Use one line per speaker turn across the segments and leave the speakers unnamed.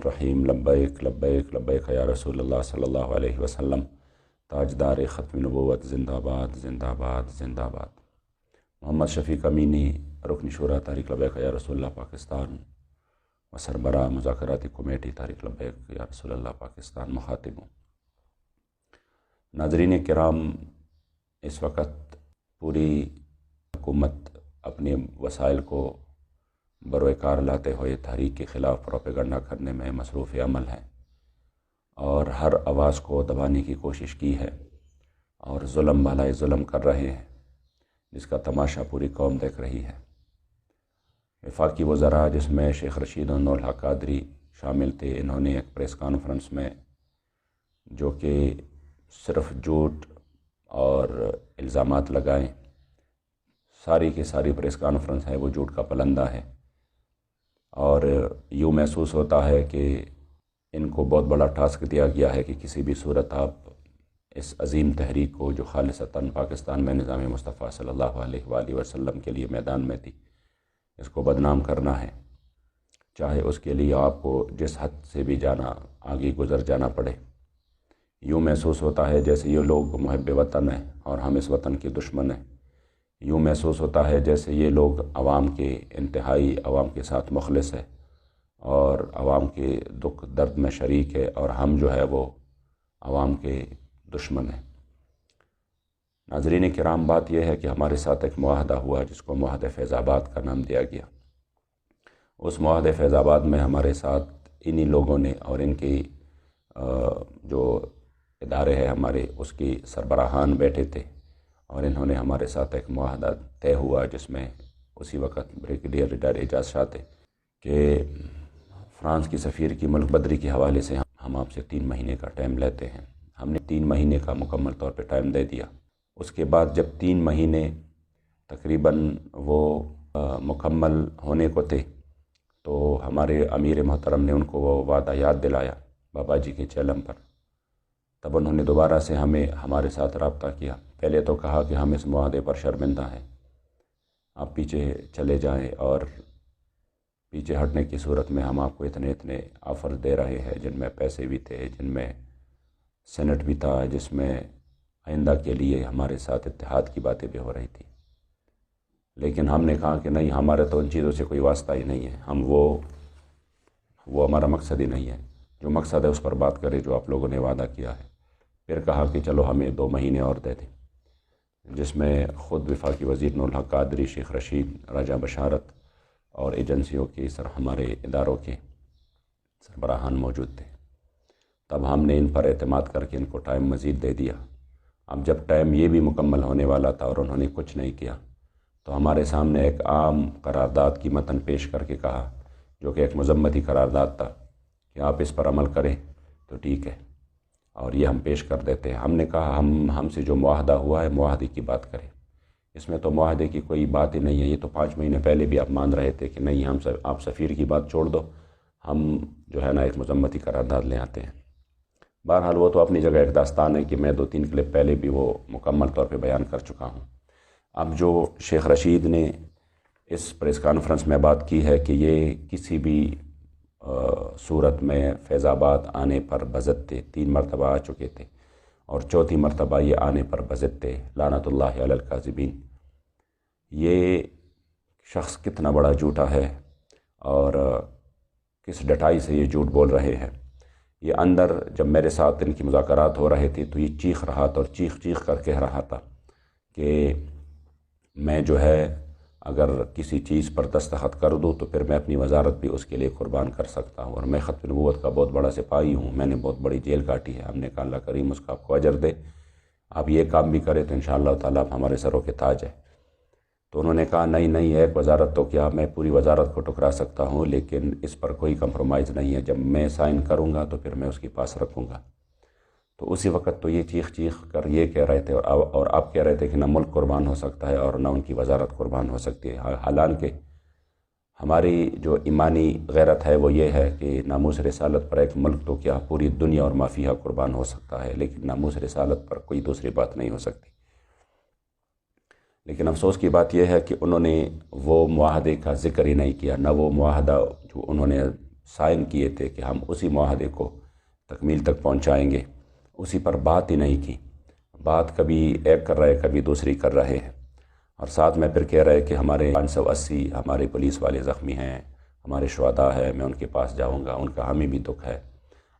الرحیم لبیک لبیک لبیک یا رسول اللہ صلی اللہ علیہ وسلم، تاجدار ختم نبوت، زندہ باد زندہ باد زندہ باد۔ محمد شفیق امینی، رکن شورا تحریک لبیک یا رسول اللہ پاکستان و سربراہ مذاکراتی کمیٹی تحریک لبیک یا رسول اللہ پاکستان، مخاطبوں۔ ناظرین کرام، اس وقت پوری حکومت اپنے وسائل کو بروئے کار لاتے ہوئے تحریک کے خلاف پروپیگنڈا کرنے میں مصروف عمل ہے اور ہر آواز کو دبانے کی کوشش کی ہے اور ظلم بالائے ظلم کر رہے ہیں، جس کا تماشا پوری قوم دیکھ رہی ہے۔ وفاقی وزراء، جس میں شیخ رشید و نور الحق قادری شامل تھے، انہوں نے ایک پریس کانفرنس میں، جو کہ صرف جھوٹ اور الزامات لگائیں، ساری کی ساری پریس کانفرنس ہے وہ جھوٹ کا پلندہ ہے، اور یوں محسوس ہوتا ہے کہ ان کو بہت بڑا ٹاسک دیا گیا ہے کہ کسی بھی صورت آپ اس عظیم تحریک کو، جو خالصتاً پاکستان میں نظام مصطفیٰ صلی اللہ علیہ وآلہ وسلم کے لیے میدان میں تھی، اس کو بدنام کرنا ہے، چاہے اس کے لیے آپ کو جس حد سے بھی جانا، آگے گزر جانا پڑے۔ یوں محسوس ہوتا ہے جیسے یہ لوگ محب وطن ہیں اور ہم اس وطن کے دشمن ہیں۔ یوں محسوس ہوتا ہے جیسے یہ لوگ عوام کے انتہائی، عوام کے ساتھ مخلص ہے اور عوام کے دکھ درد میں شریک ہے، اور ہم جو ہے وہ عوام کے دشمن ہیں۔ ناظرین کرام، بات یہ ہے کہ ہمارے ساتھ ایک معاہدہ ہوا جس کو معاہدہ فیض آباد کا نام دیا گیا۔ اس معاہدہ فیض آباد میں ہمارے ساتھ انہی لوگوں نے، اور ان کی جو ادارے ہیں ہمارے، اس کی سربراہان بیٹھے تھے، اور انہوں نے ہمارے ساتھ ایک معاہدہ طے ہوا، جس میں اسی وقت بریگیڈیئر ریٹائر اعجاز شاہ تھے کہ فرانس کی سفیر کی ملک بدری کے حوالے سے ہم آپ سے 3 مہینے کا ٹائم لیتے ہیں۔ ہم نے 3 مہینے کا مکمل طور پہ ٹائم دے دیا۔ اس کے بعد جب 3 مہینے تقریباً وہ مکمل ہونے کو تھے، تو ہمارے امیر محترم نے ان کو وہ وعدہ یاد دلایا بابا جی کے چیلم پر۔ تب انہوں نے دوبارہ سے ہمارے ساتھ رابطہ کیا۔ پہلے تو کہا کہ ہم اس معاہدے پر شرمندہ ہیں، آپ پیچھے چلے جائیں، اور پیچھے ہٹنے کی صورت میں ہم آپ کو اتنے آفر دے رہے ہیں، جن میں پیسے بھی تھے، جن میں سینٹ بھی تھا، جس میں آئندہ کے لیے ہمارے ساتھ اتحاد کی باتیں بھی ہو رہی تھی۔ لیکن ہم نے کہا کہ نہیں، ہمارے تو ان چیزوں سے کوئی واسطہ ہی نہیں ہے، ہم وہ ہمارا مقصد ہی نہیں ہے۔ جو مقصد ہے اس پر بات کرے جو آپ لوگوں نے وعدہ کیا ہے۔ پھر کہا کہ چلو ہمیں 2 مہینے اور دے دیں، جس میں خود وفاقی وزیر نور الحق قادری، شیخ رشید، راجہ بشارت اور ایجنسیوں کے ہمارے اداروں کے سربراہان موجود تھے۔ تب ہم نے ان پر اعتماد کر کے ان کو ٹائم مزید دے دیا۔ اب جب ٹائم یہ بھی مکمل ہونے والا تھا اور انہوں نے کچھ نہیں کیا، تو ہمارے سامنے ایک عام قرارداد کی متن پیش کر کے کہا، جو کہ ایک مذمتی قرارداد تھا، کہ آپ اس پر عمل کریں تو ٹھیک ہے، اور یہ ہم پیش کر دیتے ہیں۔ ہم نے کہا ہم سے جو معاہدہ ہوا ہے، معاہدے کی بات کریں، اس میں تو معاہدے کی کوئی بات ہی نہیں ہے۔ یہ تو 5 مہینے پہلے بھی آپ مان رہے تھے کہ نہیں، آپ سفیر کی بات چھوڑ دو، ہم جو ہے نا ایک مذمتی قرارداد لے آتے ہیں۔ بہرحال وہ تو اپنی جگہ ایک داستان ہے کہ میں 2-3 کلپ پہلے بھی وہ مکمل طور پہ بیان کر چکا ہوں۔ اب جو شیخ رشید نے اس پریس کانفرنس میں بات کی ہے کہ یہ کسی بھی صورت میں فیض آباد آنے پر بضد تھے، 3 مرتبہ آ چکے تھے، اور 4تھی مرتبہ یہ آنے پر بضد تھے، لعنت اللہ علی الکاذبین۔ یہ شخص کتنا بڑا جھوٹا ہے اور کس ڈٹائی سے یہ جھوٹ بول رہے ہیں۔ یہ اندر جب میرے ساتھ ان کی مذاکرات ہو رہے تھے، تو یہ چیخ رہا تھا اور چیخ کر کہہ رہا تھا کہ میں جو ہے اگر کسی چیز پر دستخط کر دوں تو پھر میں اپنی وزارت بھی اس کے لیے قربان کر سکتا ہوں، اور میں ختم نبوت کا بہت بڑا سپاہی ہوں، میں نے بہت بڑی جیل کاٹی ہے۔ ہم نے کہا اللہ کریم اس کا آپ کو اجر دے، آپ یہ کام بھی کریں تو انشاءاللہ تعالیٰ آپ ہمارے سروں کے تاج ہے۔ تو انہوں نے کہا نہیں، ایک وزارت تو کیا، میں پوری وزارت کو ٹکرا سکتا ہوں، لیکن اس پر کوئی کمپرومائز نہیں ہے، جب میں سائن کروں گا تو پھر میں اس کے پاس رکھوں گا۔ تو اسی وقت تو یہ چیخ کر یہ کہہ رہے تھے، اور آپ کہہ رہے تھے کہ نہ ملک قربان ہو سکتا ہے اور نہ ان کی وزارت قربان ہو سکتی ہے۔ حالانکہ ہماری جو ایمانی غیرت ہے وہ یہ ہے کہ ناموس رسالت پر ایک ملک تو کیا، پوری دنیا اور ما فیہا قربان ہو سکتا ہے، لیکن ناموس رسالت پر کوئی دوسری بات نہیں ہو سکتی۔ لیکن افسوس کی بات یہ ہے کہ انہوں نے وہ معاہدے کا ذکر ہی نہیں کیا، نہ وہ معاہدہ جو انہوں نے سائن کیے تھے کہ ہم اسی معاہدے کو تکمیل تک پہنچائیں گے، اسی پر بات ہی نہیں کی۔ بات کبھی ایک کر رہے کبھی دوسری کر رہے ہیں، اور ساتھ میں پھر کہہ رہے کہ ہمارے 580 ہمارے پولیس والے زخمی ہیں، ہمارے شہداء ہیں، میں ان کے پاس جاؤں گا، ان کا ہمیں بھی دکھ ہے۔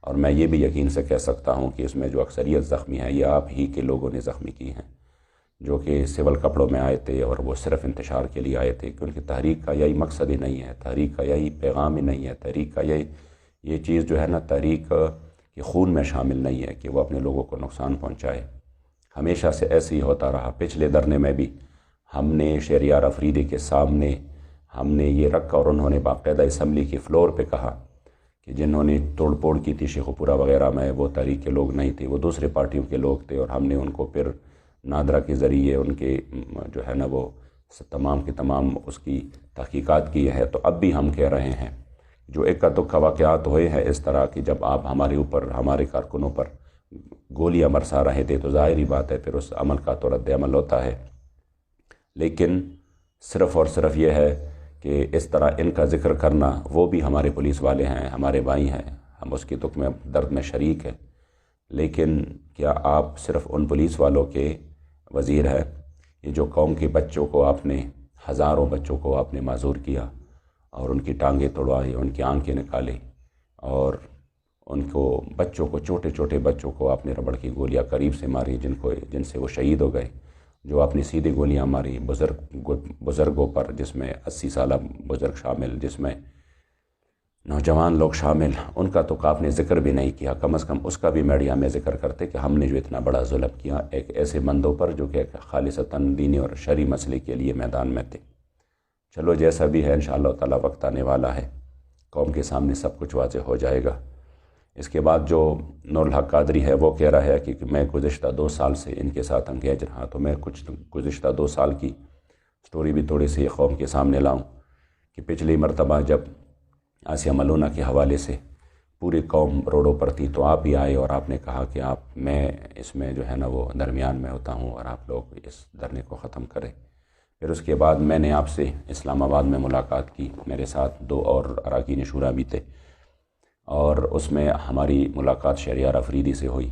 اور میں یہ بھی یقین سے کہہ سکتا ہوں کہ اس میں جو اکثریت زخمی ہیں یہ آپ ہی کے لوگوں نے زخمی کی ہیں، جو کہ سول کپڑوں میں آئے تھے اور وہ صرف انتشار کے لیے آئے تھے، کیونکہ تحریک کا یہی مقصد ہی نہیں ہے، تحریک کا یہی پیغام ہی نہیں ہے، تحریک کا یہ چیز جو ہے نا، تحریک کے خون میں شامل نہیں ہے کہ وہ اپنے لوگوں کو نقصان پہنچائے۔ ہمیشہ سے ایسے ہی ہوتا رہا۔ پچھلے دھرنے میں بھی ہم نے شہریار افریدی کے سامنے ہم نے یہ رکھا، اور انہوں نے باقاعدہ اسمبلی کے فلور پہ کہا کہ جنہوں نے توڑ پھوڑ کی تھی شیخو پورہ وغیرہ میں، وہ تحریک کے لوگ نہیں تھے، وہ دوسرے پارٹیوں کے لوگ تھے، اور ہم نے ان کو پھر نادرا کے ذریعے ان کے جو ہے نا وہ تمام کے تمام اس کی تحقیقات کی ہے۔ تو اب بھی ہم کہہ رہے ہیں، جو اکا دکا واقعات ہوئے ہیں اس طرح کہ جب آپ ہمارے اوپر، ہمارے کارکنوں پر گولیاں برسا رہے تھے، تو ظاہری بات ہے پھر اس عمل کا تو رد عمل ہوتا ہے، لیکن صرف اور صرف یہ ہے کہ اس طرح ان کا ذکر کرنا، وہ بھی ہمارے پولیس والے ہیں، ہمارے بھائی ہیں، ہم اس کی دکھ میں درد میں شریک ہیں، لیکن کیا آپ صرف ان پولیس والوں کے وزیر ہیں؟ یہ جو قوم کے بچوں کو آپ نے، ہزاروں بچوں کو آپ نے معذور کیا اور ان کی ٹانگیں توڑوائی، ان کی آنکھیں نکالیں، اور ان کو بچوں کو، چھوٹے چھوٹے بچوں کو آپ نے ربڑ کی گولیاں قریب سے ماری، جن سے وہ شہید ہو گئے، جو آپ نے سیدھی گولیاں ماری بزرگوں پر، جس میں 80 سالہ بزرگ شامل، جس میں نوجوان لوگ شامل، ان کا تو آپ نے ذکر بھی نہیں کیا۔ کم از کم اس کا بھی میڈیا میں ذکر کرتے کہ ہم نے جو اتنا بڑا ظلم کیا ایک ایسے بندوں پر جو کہ خالصتاً دینی اور شرعی مسئلے کے لیے میدان میں تھے۔ چلو جیسا بھی ہے، انشاءاللہ تعالیٰ وقت آنے والا ہے، قوم کے سامنے سب کچھ واضح ہو جائے گا۔ اس کے بعد جو نور الحق قادری ہے وہ کہہ رہا ہے کہ میں گزشتہ 2 سال سے ان کے ساتھ انگیج رہا، تو میں کچھ گزشتہ 2 سال کی سٹوری بھی تھوڑی سی قوم کے سامنے لاؤں کہ پچھلی مرتبہ جب آسیہ ملونہ کے حوالے سے پوری قوم روڈوں پر تھی، تو آپ بھی آئے اور آپ نے کہا کہ میں اس میں جو ہے نا وہ درمیان میں ہوتا ہوں اور آپ لوگ اس دھرنے کو ختم کریں۔ پھر اس کے بعد میں نے آپ سے اسلام آباد میں ملاقات کی، میرے ساتھ 2 اور اراکین شورا بھی تھے، اور اس میں ہماری ملاقات شہریار افریدی سے ہوئی۔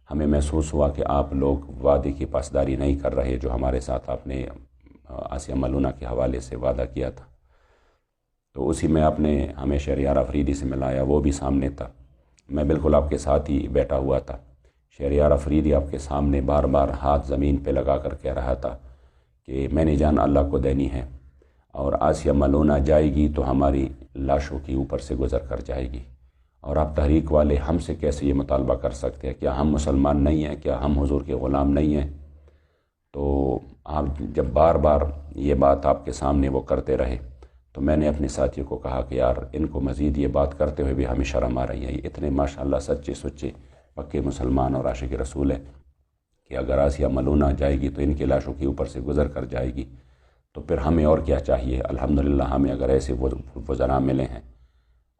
ہمیں محسوس ہوا کہ آپ لوگ وعدے کی پاسداری نہیں کر رہے، جو ہمارے ساتھ آپ نے آسیہ ملونہ کے حوالے سے وعدہ کیا تھا۔ تو اسی میں آپ نے ہمیں شہریار افریدی سے ملایا، وہ بھی سامنے تھا، میں بالکل آپ کے ساتھ ہی بیٹھا ہوا تھا۔ شہریار افریدی آپ کے سامنے بار بار ہاتھ زمین پہ لگا کر کہہ رہا تھا کہ میں نے جان اللہ کو دینی ہے، اور آسیہ ملونہ جائے گی تو ہماری لاشوں کے اوپر سے گزر کر جائے گی، اور آپ تحریک والے ہم سے کیسے یہ مطالبہ کر سکتے ہیں؟ کیا ہم مسلمان نہیں ہیں؟ کیا ہم حضور کے غلام نہیں ہیں؟ تو آپ جب بار بار یہ بات آپ کے سامنے وہ کرتے رہے، تو میں نے اپنے ساتھیوں کو کہا کہ یار ان کو مزید یہ بات کرتے ہوئے بھی ہمیں شرم آ رہی ہے، یہ اتنے ماشاءاللہ سچے سچے پکے مسلمان اور عاشق رسول ہیں کہ اگر آسیہ ملونہ جائے گی تو ان کی لاشوں کے اوپر سے گزر کر جائے گی، تو پھر ہمیں اور کیا چاہیے؟ الحمدللہ ہمیں اگر ایسے وزراء ملے ہیں،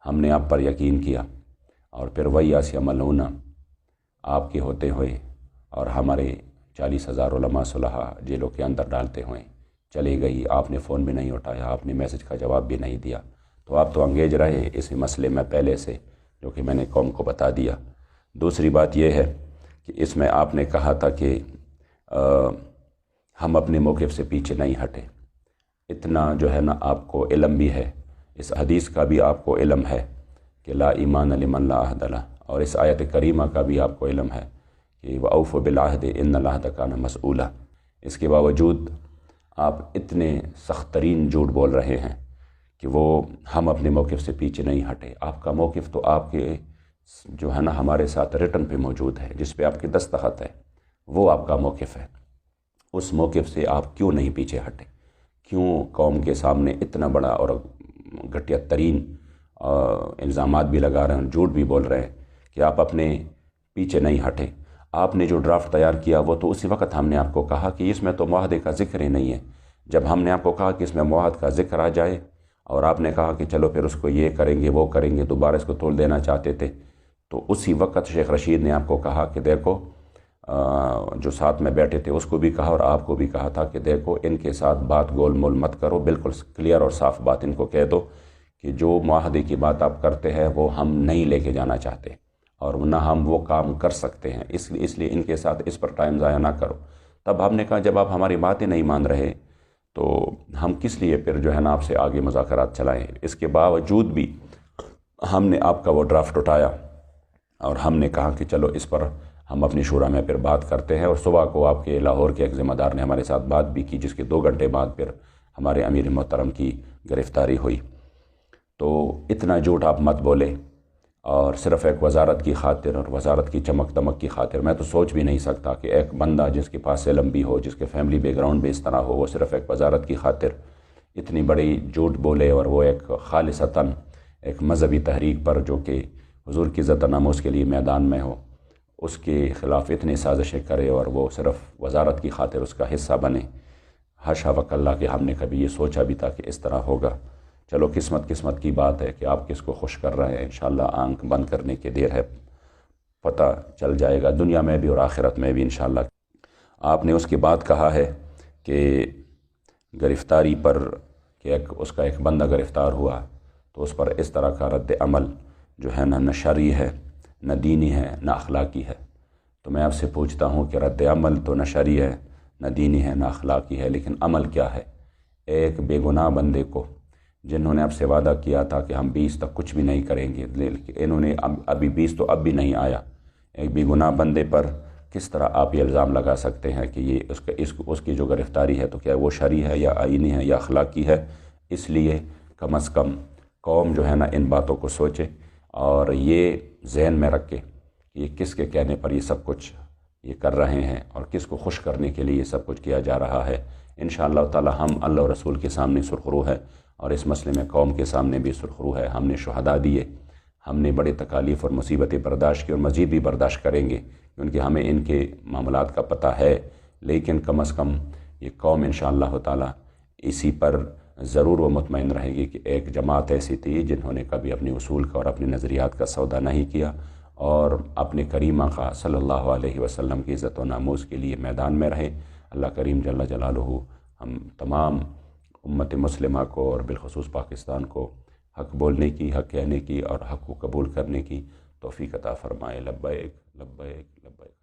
ہم نے آپ پر یقین کیا، اور پھر وہی آسیہ ملونہ آپ کے ہوتے ہوئے اور ہمارے 40,000 علماء صلحاء جیلوں کے اندر ڈالتے ہوئے چلی گئی۔ آپ نے فون بھی نہیں اٹھایا، آپ نے میسج کا جواب بھی نہیں دیا، تو آپ تو انگیج رہے اسی مسئلے میں پہلے سے، جو کہ میں نے قوم کو بتا دیا۔ دوسری بات یہ ہے کہ اس میں آپ نے کہا تھا کہ ہم اپنے موقف سے پیچھے نہیں ہٹے۔ اتنا جو ہے نا آپ کو علم بھی ہے، اس حدیث کا بھی آپ کو علم ہے کہ لا ایمان لمن لا عہد لہ، اور اس آیت کریمہ کا بھی آپ کو علم ہے کہ وَأَوْفُوا بِالْعَهْدِ إِنَّ الْعَهْدَ كَانَ مَسْئُولًا۔ اس کے باوجود آپ اتنے سخت ترین جھوٹ بول رہے ہیں کہ وہ ہم اپنے موقف سے پیچھے نہیں ہٹے۔ آپ کا موقف تو آپ کے جو ہے نا ہمارے ساتھ ریٹن پہ موجود ہے، جس پہ آپ کے دستخط ہے، وہ آپ کا موقف ہے۔ اس موقف سے آپ کیوں نہیں پیچھے ہٹے؟ کیوں قوم کے سامنے اتنا بڑا اور گھٹیا ترین الزامات بھی لگا رہے ہیں، جھوٹ بھی بول رہے ہیں کہ آپ اپنے پیچھے نہیں ہٹے؟ آپ نے جو ڈرافٹ تیار کیا وہ تو اسی وقت ہم نے آپ کو کہا کہ اس میں تو معاہدے کا ذکر ہی نہیں ہے۔ جب ہم نے آپ کو کہا کہ اس میں معاہدے کا ذکر آ جائے، اور آپ نے کہا کہ چلو پھر اس کو یہ کریں گے وہ کریں گے، دوبارہ اس کو تول دینا چاہتے تھے، تو اسی وقت شیخ رشید نے آپ کو کہا کہ دیکھو، جو ساتھ میں بیٹھے تھے اس کو بھی کہا اور آپ کو بھی کہا تھا کہ دیکھو ان کے ساتھ بات گول مول مت کرو، بالکل کلیئر اور صاف بات ان کو کہہ دو کہ جو معاہدے کی بات آپ کرتے ہیں وہ ہم نہیں لے کے جانا چاہتے اور نہ ہم وہ کام کر سکتے ہیں، اس لیے ان کے ساتھ اس پر ٹائم ضائع نہ کرو۔ تب ہم نے کہا جب آپ ہماری باتیں نہیں مان رہے تو ہم کس لیے پھر جو ہے نا آپ سے آگے مذاکرات چلائیں۔ اس کے باوجود بھی ہم نے آپ کا وہ ڈرافٹ اٹھایا اور ہم نے کہا کہ چلو اس پر ہم اپنی شورا میں پھر بات کرتے ہیں، اور صبح کو آپ کے لاہور کے ایک ذمہ دار نے ہمارے ساتھ بات بھی کی، جس کے 2 گھنٹے بعد پھر ہمارے امیر محترم کی گرفتاری ہوئی۔ تو اتنا جھوٹ آپ مت بولے، اور صرف ایک وزارت کی خاطر اور وزارت کی چمک دمک کی خاطر میں تو سوچ بھی نہیں سکتا کہ ایک بندہ جس کے پاس علم بھی ہو، جس کے فیملی بیک گراؤنڈ بھی اس طرح ہو، وہ صرف ایک وزارت کی خاطر اتنی بڑی جھوٹ بولے، اور وہ ایک خالصتاً ایک مذہبی تحریک پر جو کہ حضور کی عزت و ناموس کے لیے میدان میں ہو، اس کے خلاف اتنی سازشیں کرے اور وہ صرف وزارت کی خاطر اس کا حصہ بنے۔ حاشا وکلا کہ ہم نے کبھی یہ سوچا بھی تھا کہ اس طرح ہوگا۔ چلو قسمت کی بات ہے کہ آپ کس کو خوش کر رہے ہیں، انشاءاللہ آنکھ بند کرنے کی دیر ہے، پتہ چل جائے گا دنیا میں بھی اور آخرت میں بھی انشاءاللہ۔ آپ نے اس کے بعد کہا ہے کہ گرفتاری پر کہ اس کا ایک بندہ گرفتار ہوا تو اس پر اس طرح کا رد عمل جو ہے نہ شرعی ہے، نہ دینی ہے، نہ اخلاقی ہے۔ تو میں آپ سے پوچھتا ہوں کہ رد عمل تو نہ شرعی ہے، نہ دینی ہے، نہ اخلاقی ہے، لیکن عمل کیا ہے؟ ایک بے گناہ بندے کو جنہوں نے آپ سے وعدہ کیا تھا کہ ہم 20 تک کچھ بھی نہیں کریں گے، لیکن انہوں نے ابھی 20 تو اب بھی نہیں آیا، ایک بے گناہ بندے پر کس طرح آپ یہ الزام لگا سکتے ہیں کہ یہ اس کی جو گرفتاری ہے تو کیا وہ شرعی ہے یا آئینی ہے یا اخلاقی ہے؟ اس لیے کم از کم قوم جو ہے نا ان باتوں کو سوچے اور یہ ذہن میں رکھ کے کہ یہ کس کے کہنے پر یہ سب کچھ یہ کر رہے ہیں اور کس کو خوش کرنے کے لیے یہ سب کچھ کیا جا رہا ہے۔ انشاءاللہ تعالی ہم اللہ و رسول کے سامنے سرخرو ہے، اور اس مسئلے میں قوم کے سامنے بھی سرخرو ہے۔ ہم نے شہداء دیے، ہم نے بڑے تکالیف اور مصیبتیں برداشت کی اور مزید بھی برداشت کریں گے، کیونکہ ہمیں ان کے معاملات کا پتہ ہے، لیکن کم از کم یہ قوم انشاءاللہ تعالی اسی پر ضرور وہ مطمئن رہے گی کہ ایک جماعت ایسی تھی جنہوں نے کبھی اپنے اصول کا اور اپنے نظریات کا سودا نہیں کیا، اور اپنے کریمہ کا صلی اللہ علیہ وسلم کی عزت و ناموس کے لیے میدان میں رہے۔ اللہ کریم جل جلالہ ہم تمام امت مسلمہ کو اور بالخصوص پاکستان کو حق بولنے کی، حق کہنے کی اور حق کو قبول کرنے کی توفیق عطا فرمائے۔ لبیک لبیک لبیک۔